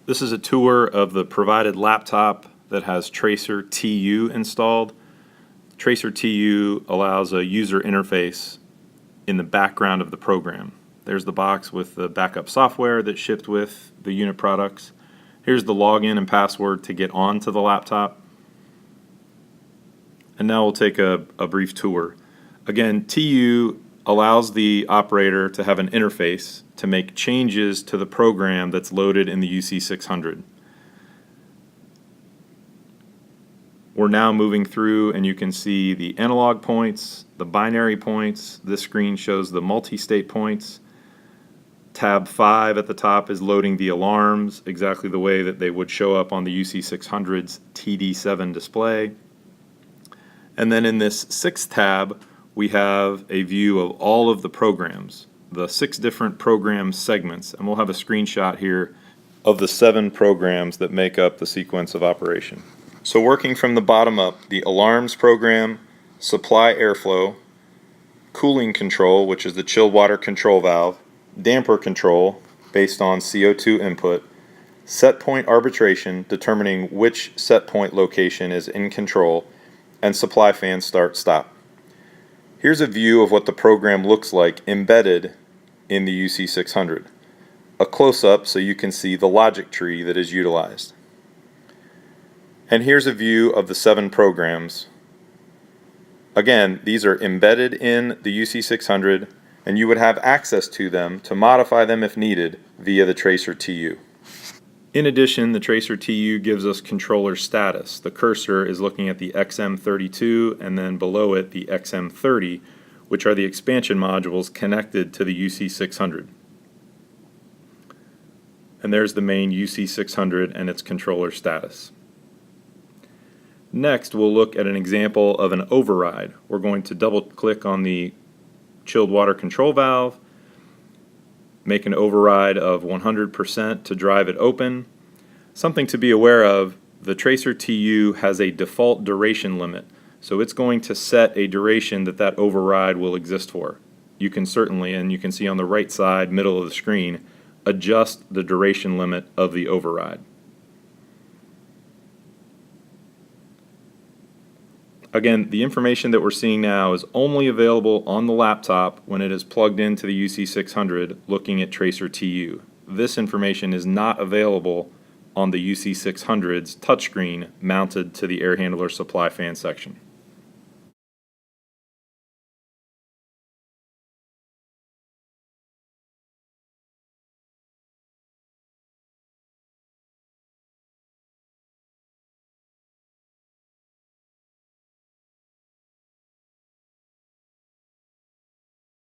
This is a tour of the provided laptop that has Tracer TU installed. Tracer TU allows a user interface in the background of the program. There's the box with the backup software that shipped with the unit products. Here's the login and password to get onto the laptop. And now we'll take a brief tour. Again, TU allows the operator to have an interface to make changes to the program that's loaded in the UC600. We're now moving through and you can see the analog points, the binary points. This screen shows the multi-state points. Tab 5 at the top is loading the alarms exactly the way that they would show up on the UC600's TD7 display. And then in this 6th tab, we have a view of all of the programs, the 6 different program segments, and we'll have a screenshot here of the 7 programs that make up the sequence of operation. So working from the bottom up, the alarms program, supply airflow, cooling control, which is the chilled water control valve, damper control based on CO2 input, set point arbitration, determining which set point location is in control, and supply fan start stop. Here's a view of what the program looks like embedded in the UC600. A close-up so you can see the logic tree that is utilized. And here's a view of the 7 programs. Again, these are embedded in the UC600 and you would have access to them to modify them if needed via the Tracer TU. In addition, the Tracer TU gives us controller status. The cursor is looking at the XM32 and then below it the XM30, which are the expansion modules connected to the UC600. And there's the main UC600 and its controller status. Next, we'll look at an example of an override. We're going to double click on the chilled water control valve, make an override of 100% to drive it open. Something to be aware of, the Tracer TU has a default duration limit, so it's going to set a duration that override will exist for. You can certainly, and you can see on the right side, middle of the screen, adjust the duration limit of the override. Again, the information that we're seeing now is only available on the laptop when it is plugged into the UC600 looking at Tracer TU. This information is not available on the UC600's touchscreen mounted to the air handler supply fan section.